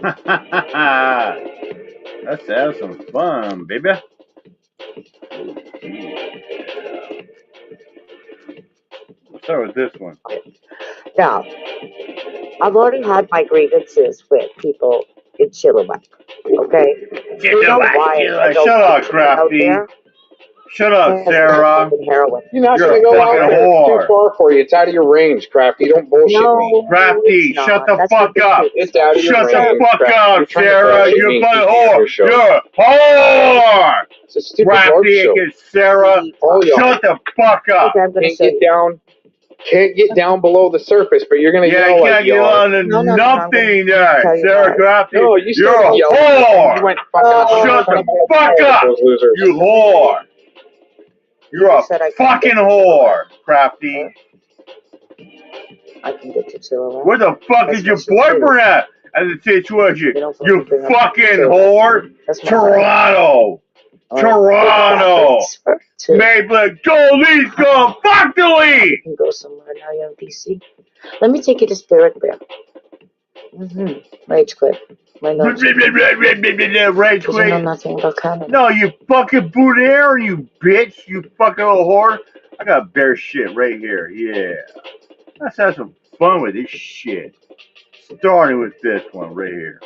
Let's have some fun, baby. Let's start with this one. Now, I've already had my grievances with people in Chilliwack. Okay, they know why I don't Shut up, keep going out Crafty. there Shut up, because of Sarah. fucking heroin. You're not You're gonna a go fucking out there. It's too whore. far for you. It's out of your range, Crafty. Don't bullshit me. No, Crafty, it's shut not. the That's fuck what the up. kids It's out of your Shut range. the fuck Crafty. up, You're trying to Sarah. bullshit You're me a and keep me on whore. your show. You're a whore. It's a stupid lark Crafty show. against Sarah. All y'all Shut the fuck up. Okay, I'm gonna can't show get you. down. Can't get down below the surface, but you're gonna Yeah, yell you like can't get you are. on to No, I'm nothing gonna there. tell you Sarah why. Crafty, No, you you're started a yelling. And whore. you went fucking. Shut the I'm gonna fuck get up. Those losers. You whore. You You're a just said I can fucking get to whore, Crafty. I can get to Chilliwack. Where the fuck That's is your Mission boyfriend City. at? As a situation, They don't you fucking bring up fucking Chilliwack. whore. That's my Toronto. Toronto. Maple, go leave, go fuck the You lead. can go somewhere now. You're in DC. Let me take you to Spirit Bear. Rage quit. My nose. Rage Because you know quit. nothing about Canada. No, you fucking boudin, you bitch, you fucking little whore. I got bear shit right here. Yeah. Let's have some fun with this shit. Starting with this one right here.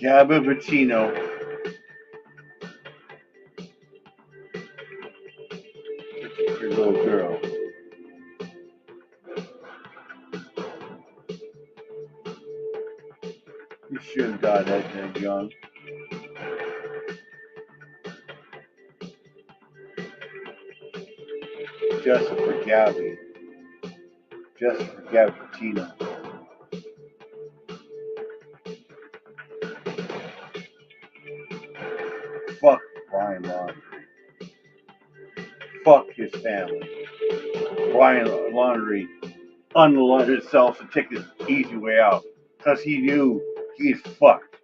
Gabavatino. Such a little girl. You shouldn't die that young. Justice for Gabby. Justice for Gabavatino. Fuck Brian Laundrie. Fuck his family. Brian Laundrie unaligned himself to take the easy way out because he knew he's fucked.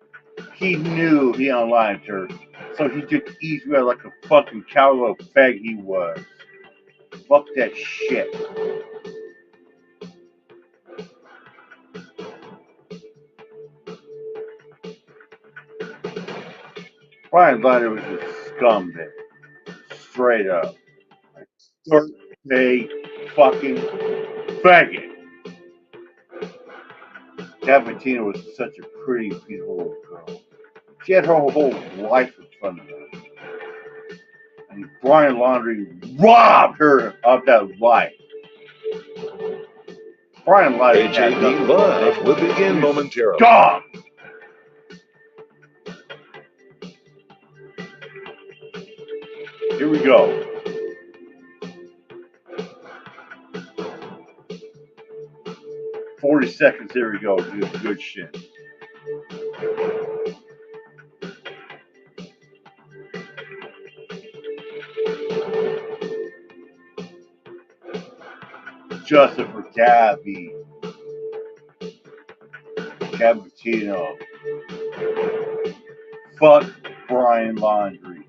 He knew he unaligned her, so he took the easy way out like a fucking cowboy fag he was. Fuck that shit. Brian Laundrie was a scumbag. Straight up. A fucking faggot. Gabatina was such a pretty, beautiful little girl. She had her whole life in front of her. And Brian Laundrie robbed her of that life. Brian Laundrie had AJB nothing. Live will begin momentarily. Dog! Here we go. "40 seconds, here we go. Good shit. Justin for Gabby. Gabatino. Fuck Brian Laundrie.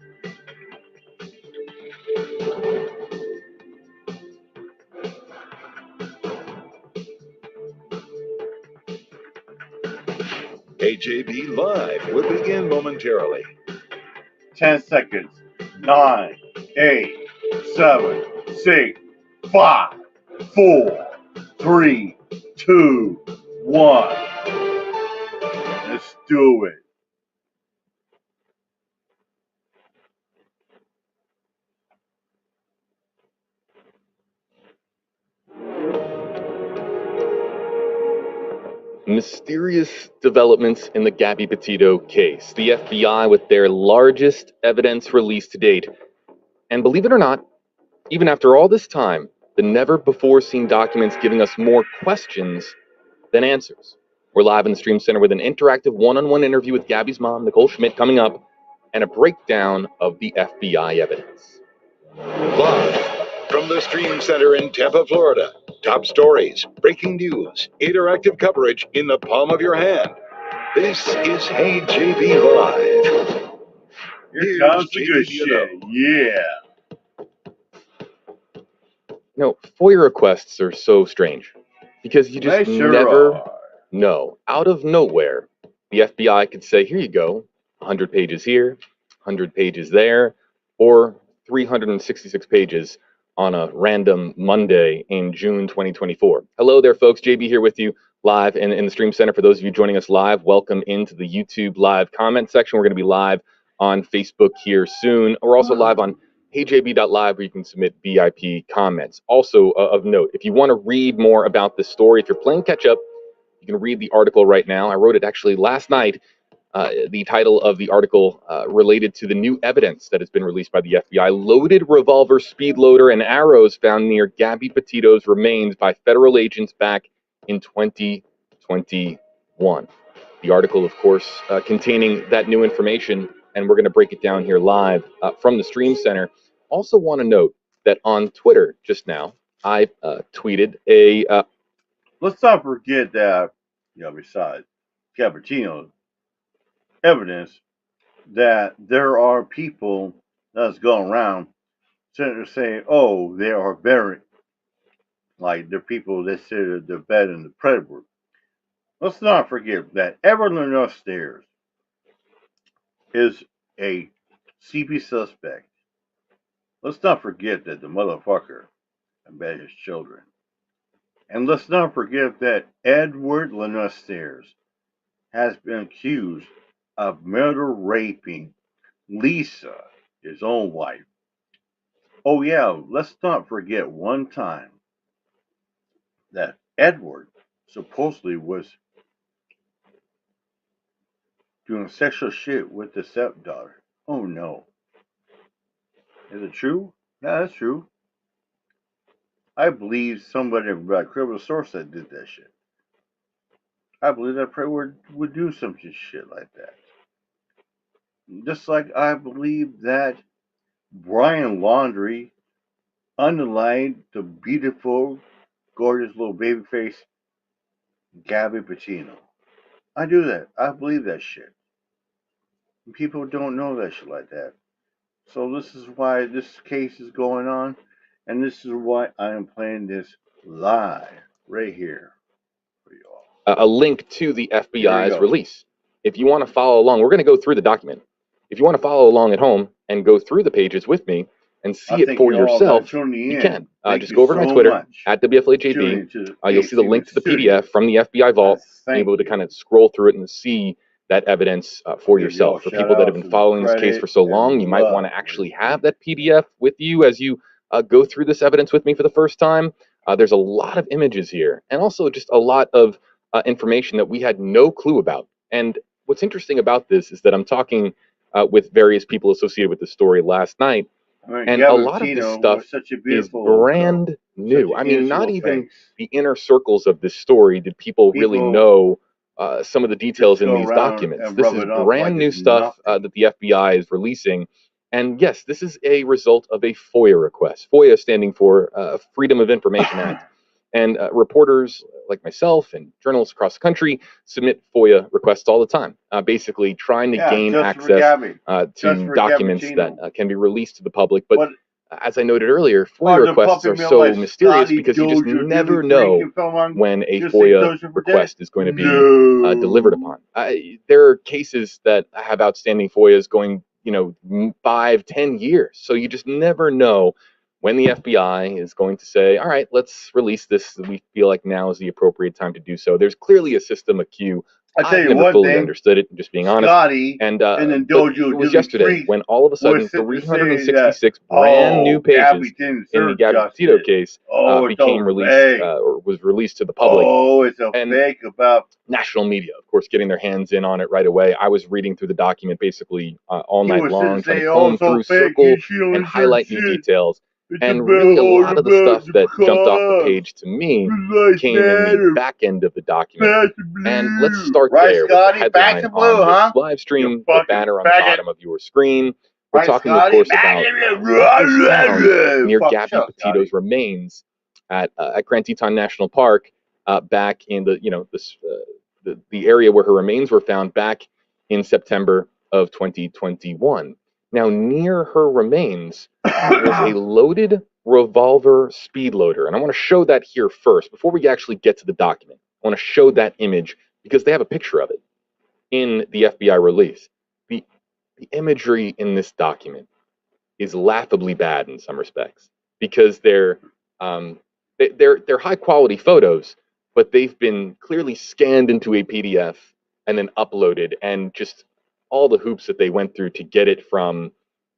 HAB Live will begin momentarily. 10 seconds. 9, 8, 7, 6, 5, 4, 3, 2, 1. Let's do it. Mysterious developments in the Gabby Petito case. The FBI with their largest evidence release to date. And believe it or not, even after all this time, the never-before-seen documents giving us more questions than answers. We're live in the Stream Center with an interactive one-on-one interview with Gabby's mom, Nicole Schmidt, coming up, and a breakdown of the FBI evidence. Live from the Stream Center in Tampa, Florida. Top stories, breaking news, interactive coverage in the palm of your hand. This is Hey JB Live. Here comes the good shit. Yeah. No, FOIA requests are so strange because you just never know. Out of nowhere, the FBI could say, here you go, 100 pages here, 100 pages there, or 366 pages on a random Monday in June 2024. Hello there, folks. JB here with you live in the Stream Center. For those of you joining us live, welcome into the YouTube live comment section. We're going to be live on Facebook here soon. We're also live on heyjb.live, where you can submit VIP comments. Also of note, if you want to read more about this story, if you're playing catch up, you can read the article right now. I wrote it actually last night. The title of the article related to the new evidence that has been released by the FBI. Loaded revolver, speed loader, and arrows found near Gabby Petito's remains by federal agents back in 2021. The article, of course, containing that new information, and we're going to break it down here live from the Stream Center. Also want to note that on Twitter just now, I tweeted a... Let's not forget that, besides Cappuccino's evidence, that there are people that's going around saying, oh, they are buried. Like the people that say they're better than the predator. Let's not forget that Evelyn upstairs is a CP suspect. Let's not forget that the motherfucker abandoned his children. And let's not forget that Edward Lanustairs has been accused of murder raping Lisa, his own wife. Oh yeah, let's not forget one time that Edward supposedly was doing sexual shit with the stepdaughter. Oh no. Is it true? Yeah, that's true. I believe somebody by criminal source that did that shit. I believe that Edward would do some shit like that. Just like I believe that Brian Laundrie underlined the beautiful, gorgeous little baby face Gabby Petito. I do that. I believe that shit. And people don't know that shit like that. So this is why this case is going on, and this is why I am playing this live right here for you all. A link to the FBI's release. If you want to follow along, we're going to go through the document. If you want to follow along at home and go through the pages with me and see it for yourself, you can. Just go over to my Twitter, at WFLAJB. You'll see the link to the PDF from the FBI vault. You'll be able to kind of scroll through it and see that evidence for yourself. For people that have been following this case for so long, you might want to actually have that PDF with you as you go through this evidence with me for the first time. There's a lot of images here, and also just a lot of information that we had no clue about. And what's interesting about this is that I'm talking with various people associated with the story last night, and a lot of this stuff is brand new. I mean, not even the inner circles of this story did people really know some of the details in these documents. This is brand new stuff that the FBI is releasing. And yes, this is a result of a FOIA request. FOIA standing for Freedom of Information Act. And reporters like myself and journalists across the country submit FOIA requests all the time, basically trying to gain access to documents that can be released to the public. But as I noted earlier, FOIA requests are so mysterious because you just never know when a FOIA request is going to be delivered upon. There are cases that have outstanding FOIAs going, 5, 10 years. So you just never know when the FBI is going to say, all right, let's release this. We feel like now is the appropriate time to do so. There's clearly a system, a queue. I've never fully understood it, just being honest. And then Dojo, it was yesterday when all of a sudden 366 brand new pages in the Gabby Petito case became released or was released to the public. Oh, it's a fake about national media, of course, getting their hands in on it right away. I was reading through the document basically all night long, trying to comb through, circle, and highlight new details. And really, a lot of the stuff that jumped off the page to me came in the back end of the document. And let's start there with the headline on this live stream, the banner on the bottom of your screen. We're talking, of course, about near Gabby Petito's remains at Grand Teton National Park back in the area where her remains were found back in September of 2021. Now, near her remains was a loaded revolver speed loader. And I want to show that here first, before we actually get to the document. I want to show that image because they have a picture of it in the FBI release. The imagery in this document is laughably bad in some respects because they're high quality photos, but they've been clearly scanned into a PDF and then uploaded, and just all the hoops that they went through to get it from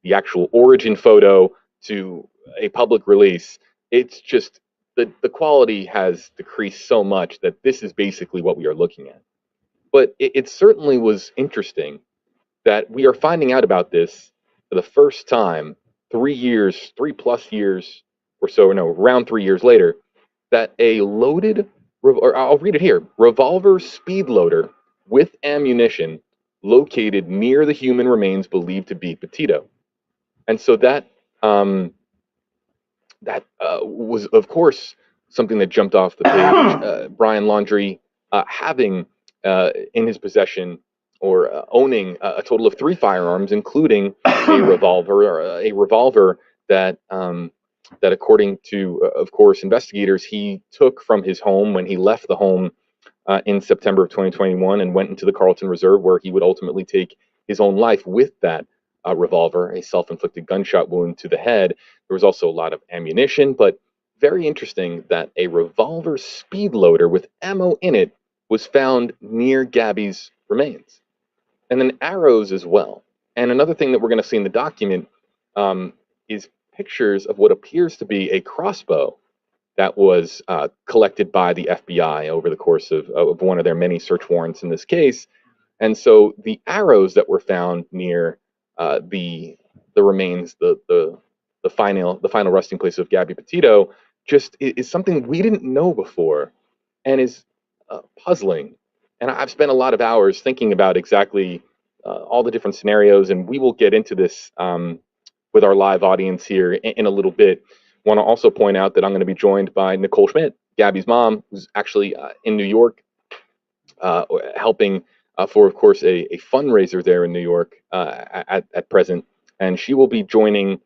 the actual origin photo to a public release. It's just the quality has decreased so much that this is basically what we are looking at. But it certainly was interesting that we are finding out about this for the first time 3+ years or so, no, around 3 years later, that a loaded, or I'll read it here, revolver speed loader with ammunition located near the human remains believed to be Petito. And so that was, of course, something that jumped off the page. Brian Laundrie having in his possession or owning a total of 3 firearms, including a revolver that according to, of course, investigators, he took from his home when he left the home in September of 2021 and went into the Carlton Reserve, where he would ultimately take his own life with that revolver, a self-inflicted gunshot wound to the head. There was also a lot of ammunition, but very interesting that a revolver speed loader with ammo in it was found near Gabby's remains. And then arrows as well. And another thing that we're going to see in the document is pictures of what appears to be a crossbow that was collected by the FBI over the course of one of their many search warrants in this case. And so the arrows that were found near the remains, the final resting place of Gabby Petito, just is something we didn't know before, and is puzzling. And I've spent a lot of hours thinking about exactly all the different scenarios, and we will get into this with our live audience here in a little bit. Want to also point out that I'm going to be joined by Nicole Schmidt, Gabby's mom, who's actually in New York, helping for, of course, a fundraiser there in New York at present. And she will be joining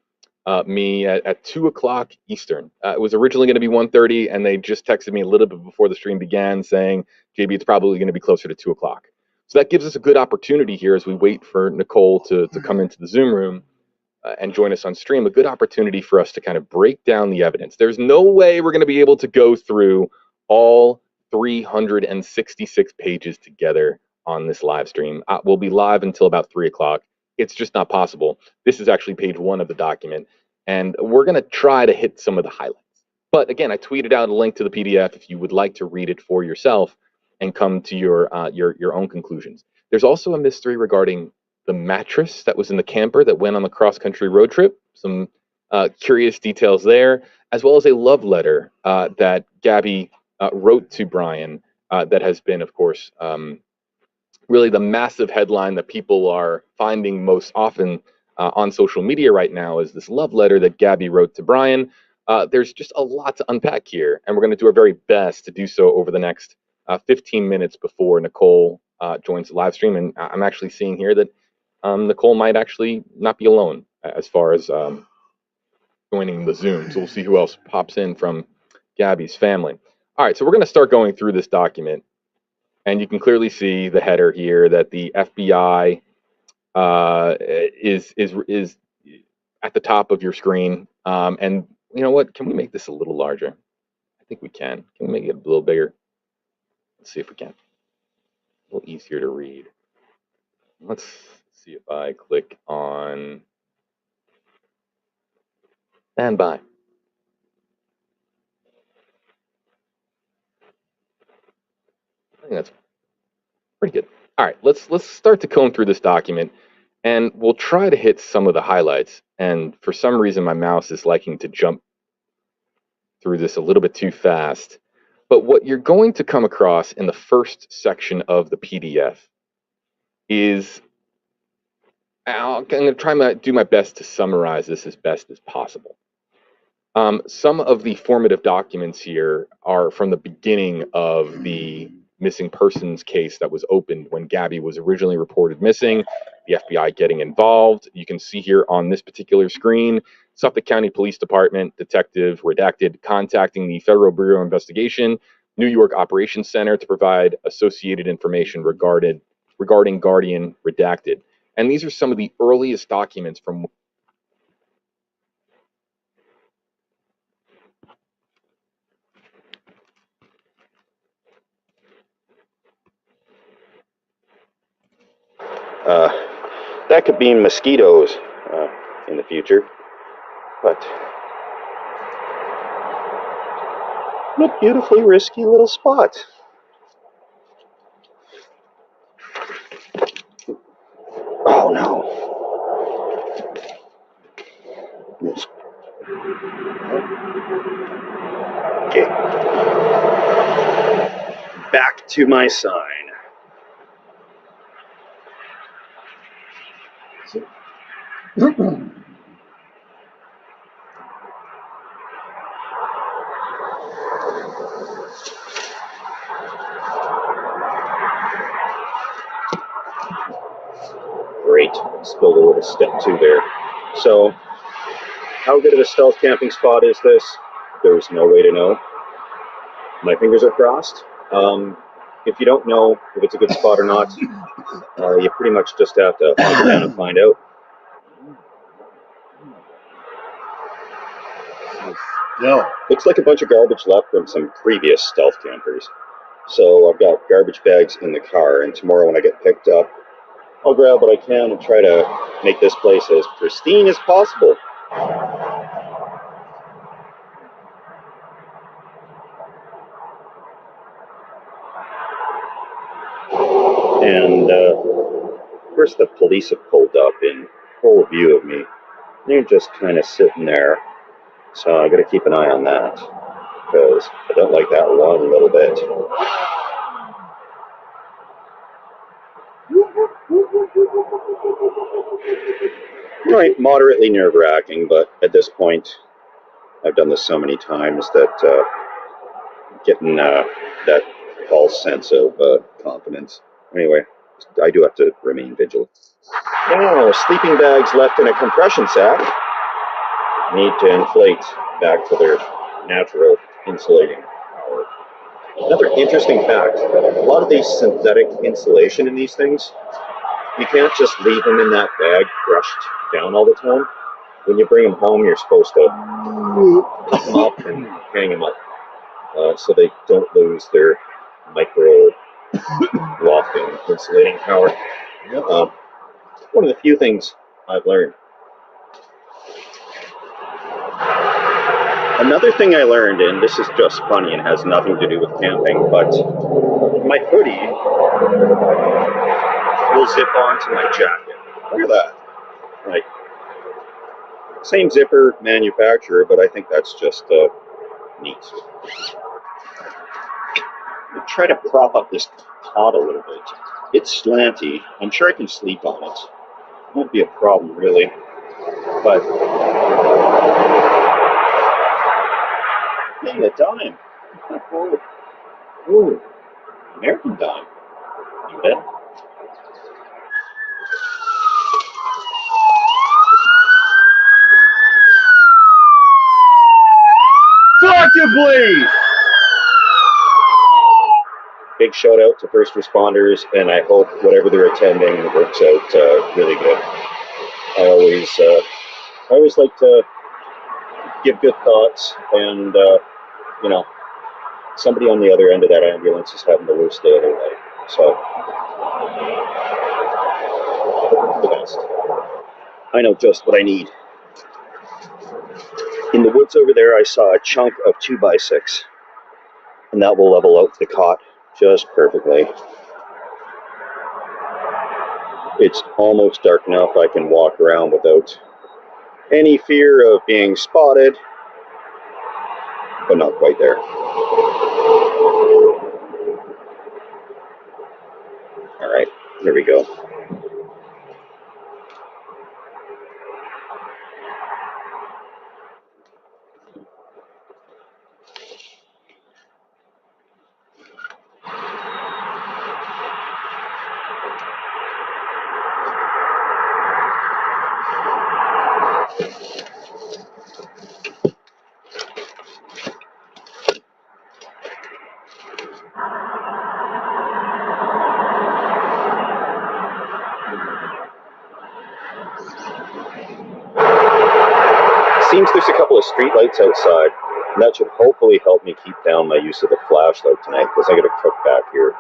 me at 2 o'clock Eastern. It was originally going to be 1:30, and they just texted me a little bit before the stream began saying, JB, it's probably going to be closer to 2 o'clock. So that gives us a good opportunity here as we wait for Nicole to come into the Zoom room and join us on stream, a good opportunity for us to kind of break down the evidence. There's no way we're going to be able to go through all 366 pages together on this live stream. We'll be live until about 3 o'clock. It's just not possible. This is actually page 1 of the document, and we're going to try to hit some of the highlights. But again, I tweeted out a link to the PDF if you would like to read it for yourself and come to your own conclusions. There's also a mystery regarding the mattress that was in the camper that went on the cross-country road trip. Some curious details there, as well as a love letter that Gabby wrote to Brian that has been, of course, really the massive headline that people are finding most often on social media right now is this love letter that Gabby wrote to Brian. There's just a lot to unpack here, and we're going to do our very best to do so over the next 15 minutes before Nicole joins the live stream. And I'm actually seeing here that Nicole might actually not be alone as far as joining the Zoom. So we'll see who else pops in from Gabby's family. All right, so we're going to start going through this document, and you can clearly see the header here that the FBI is at the top of your screen. And you know what? Can we make this a little larger? I think we can. Can we make it a little bigger? Let's see if we can. A little easier to read. Let's see if I click on stand by. I think that's pretty good. All right, let's start to comb through this document, and we'll try to hit some of the highlights. And for some reason, my mouse is liking to jump through this a little bit too fast. But what you're going to come across in the first section of the PDF is, I'm going to try to do my best to summarize this as best as possible. Some of the formative documents here are from the beginning of the missing persons case that was opened when Gabby was originally reported missing, the FBI getting involved. You can see here on this particular screen, Suffolk County Police Department, Detective Redacted, contacting the Federal Bureau of Investigation, New York Operations Center to provide associated information regarding Guardian Redacted. And these are some of the earliest documents from that could mean mosquitoes in the future, but what a beautifully risky little spot. Oh no. Okay. Back to my sign. Great. Spilled a little step 2 there. So, how good of a stealth camping spot is this? There's no way to know. My fingers are crossed. If you don't know if it's a good spot or not, you pretty much just have to hunt down and find out. No. Looks like a bunch of garbage left from some previous stealth campers. So I've got garbage bags in the car, and tomorrow when I get picked up, I'll grab what I can and try to make this place as pristine as possible. And of course the police have pulled up in full view of me. They're just kind of sitting there. So I got to keep an eye on that, because I don't like that one little bit. Right, moderately nerve-wracking, but at this point, I've done this so many times that getting that false sense of confidence. Anyway, I do have to remain vigilant. Now, sleeping bags left in a compression sack need to inflate back to their natural insulating power. Another interesting fact, a lot of these synthetic insulation in these things, you can't just leave them in that bag crushed down all the time. When you bring them home, you're supposed to pop them up and hang them up so they don't lose their micro wafting insulating power. One of the few things I've learned. Another thing I learned, and this is just funny and has nothing to do with camping, but my hoodie will zip onto my jacket. Look at that. Like, same zipper manufacturer, but I think that's just neat. I'll try to prop up this cot a little bit. It's slanty. I'm sure I can sleep on it. It won't be a problem, really. But hey, a dime. Ooh, American dime. You bet. Please. Big shout out to first responders, and I hope whatever they're attending works out really good. I always like to give good thoughts, and you know, somebody on the other end of that ambulance is having the worst day of their life. So, the best. I know just what I need. In the woods over there, I saw a chunk of 2x6, and that will level out the cot just perfectly. It's almost dark enough I can walk around without any fear of being spotted, but not quite there. All right, here we go. Seems there's a couple of street lights outside, and that should hopefully help me keep down my use of the flashlight tonight, because I got to cook back here.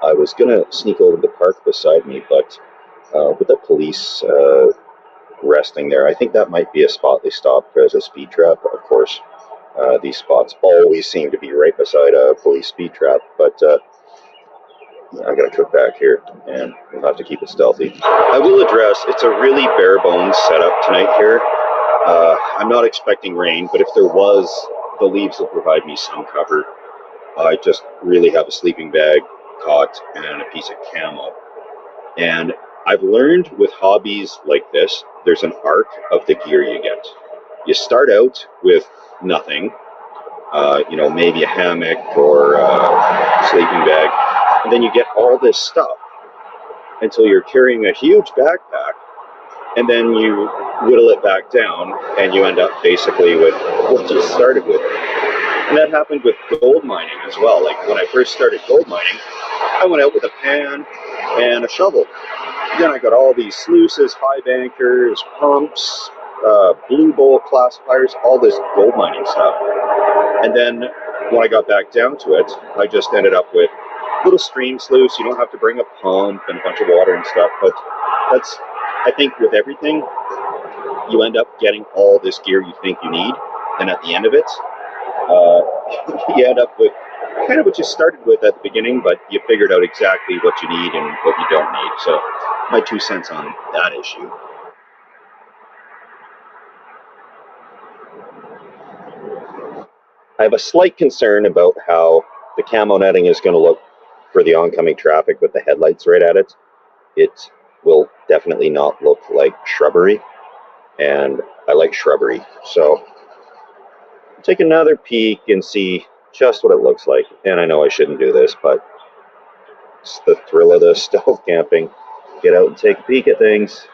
I was gonna sneak over to the park beside me, but with the police resting there, I think that might be a spot they stopped as a speed trap. Of course, these spots always seem to be right beside a police speed trap, but I gotta cook back here, and we'll have to keep it stealthy. I will address, it's a really bare bones setup tonight here. I'm not expecting rain, but if there was, the leaves will provide me some cover. I just really have a sleeping bag, cot, and a piece of camo. And I've learned with hobbies like this, there's an arc of the gear you get. You start out with nothing, maybe a hammock or a sleeping bag, and then you get all this stuff until you're carrying a huge backpack, and then you whittle it back down, and you end up basically with what you started with. And that happened with gold mining as well. Like when I first started gold mining, I went out with a pan and a shovel. Then I got all these sluices, high bankers, pumps, blue bowl classifiers, all this gold mining stuff. And then when I got back down to it, I just ended up with little stream sluice. You don't have to bring a pump and a bunch of water and stuff, but that's, I think with everything, you end up getting all this gear you think you need, and at the end of it, you end up with kind of what you started with at the beginning, but you figured out exactly what you need and what you don't need. So my 2 cents on that issue. I have a slight concern about how the camo netting is going to look for the oncoming traffic with the headlights right at it. It will definitely not look like shrubbery, and I like shrubbery. So I'll take another peek and see just what it looks like. And I know I shouldn't do this, but it's the thrill of the stealth camping. Get out and take a peek at things.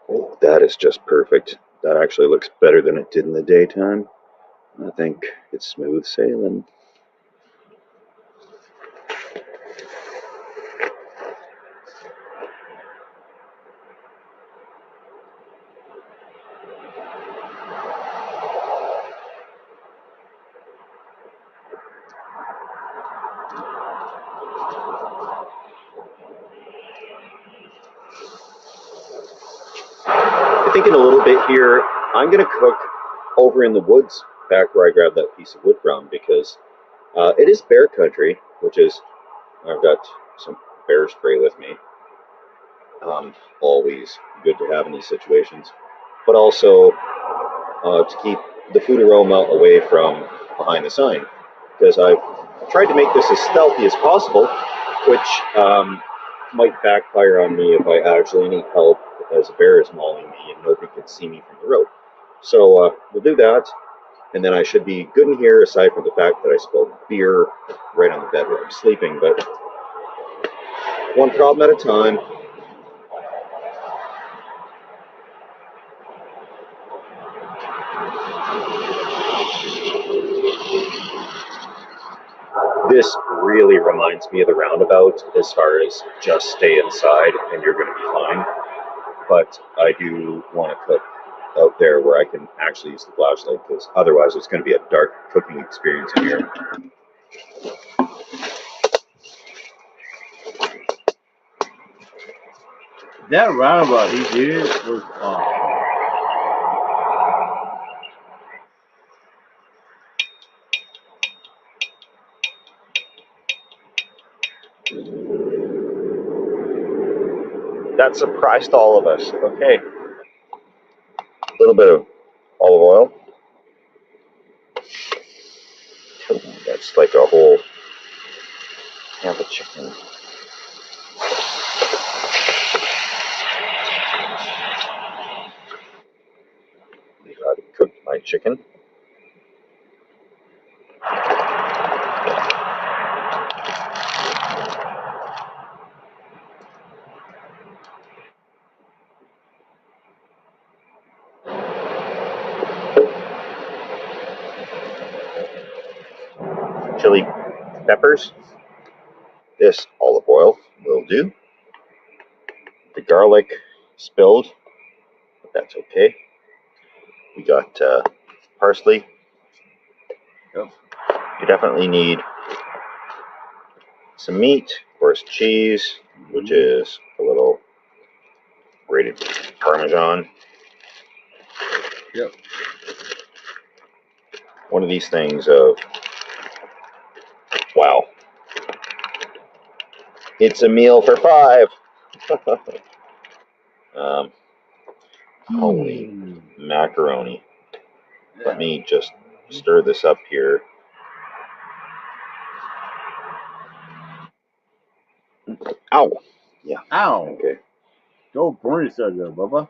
Oh, that is just perfect. That actually looks better than it did in the daytime. I think it's smooth sailing. I think in a little bit here, I'm going to cook over in the woods back where I grabbed that piece of wood from, because it is bear country, which is, I've got some bear spray with me. Always good to have in these situations. But also to keep the food aroma away from behind the sign, because I've tried to make this as stealthy as possible, which might backfire on me if I actually need help, as a bear is mauling me and nobody can see me from the road. So we'll do that, and then I should be good in here, aside from the fact that I spilled beer right on the bed where I'm sleeping, but one problem at a time. reminds me of the roundabout as far as just stay inside and you're going to be fine. But I do want to cook out there where I can actually use the flashlight, because otherwise it's going to be a dark cooking experience in here. That roundabout he did was awesome. That surprised all of us. Okay. A little bit of olive oil. That's like a whole half a chicken. I cooked my chicken. Chili peppers. This olive oil will do. The garlic spilled, but that's okay. We got parsley. Yep. You definitely need some meat, of course, cheese, which is a little grated Parmesan. Yep. One of these things of, wow, it's a meal for 5. Holy macaroni. Yeah. Let me just stir this up here. Ow. Yeah. Ow. Okay. Don't burn yourself there, Bubba.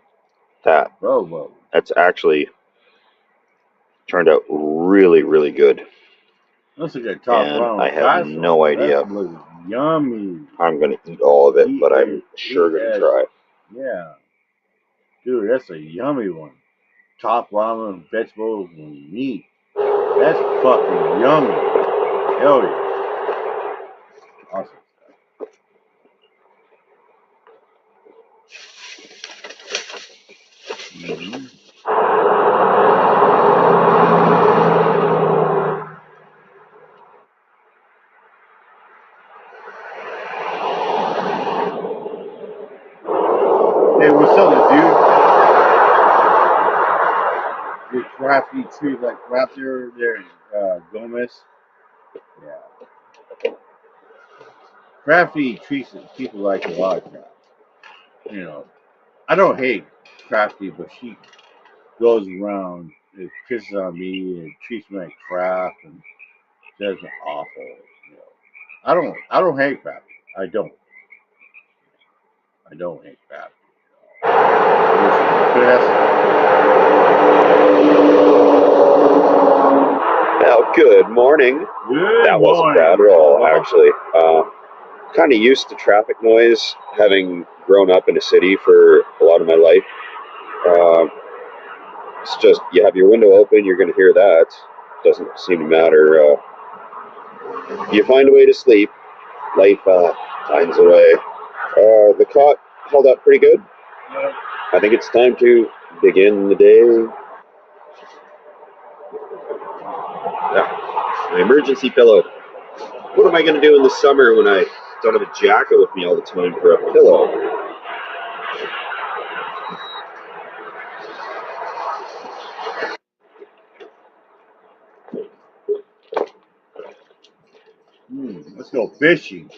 That's actually turned out really, really good. Looks like a top and I have no idea. Yummy. I'm going to eat all of it, but I'm sure going to try. Yeah. Dude, that's a yummy one. Top ramen, vegetables, and meat. That's fucking yummy. Hell yeah. Awesome. Mm-hmm. Hey, what's up, dude? Your crafty tree like Raptor there, Gomez. Yeah. Crafty treats people like a lot of crap. You know, I don't hate Crafty, but she goes around, it pisses on me and treats me like crap and says awful. You know, I don't hate Crafty. I don't hate Crafty. Well, good morning. That wasn't bad at all, actually. Kind of used to traffic noise, having grown up in a city for a lot of my life. It's just, you have your window open, you're going to hear that. Doesn't seem to matter. You find a way to sleep. Life finds a way. The cot held up pretty good. I think it's time to begin the day. My emergency pillow. What am I going to do in the summer when I don't have a jacket with me all the time for a pillow? Let's go fishing.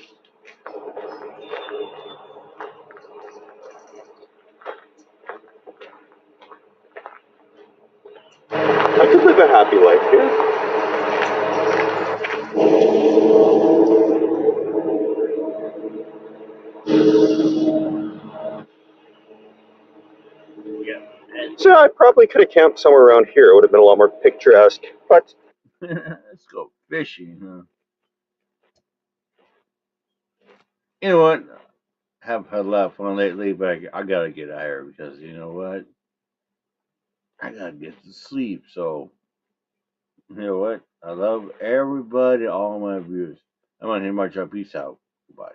I could live a happy life here. So I probably could have camped somewhere around here. It would have been a lot more picturesque, but... Let's go fishing, huh? You know what? Have had a lot of fun lately, but I gotta get out of here because you know what? I gotta get to sleep. So, you know what? I love everybody, all my viewers. I'm on here, March out. Peace out. Goodbye.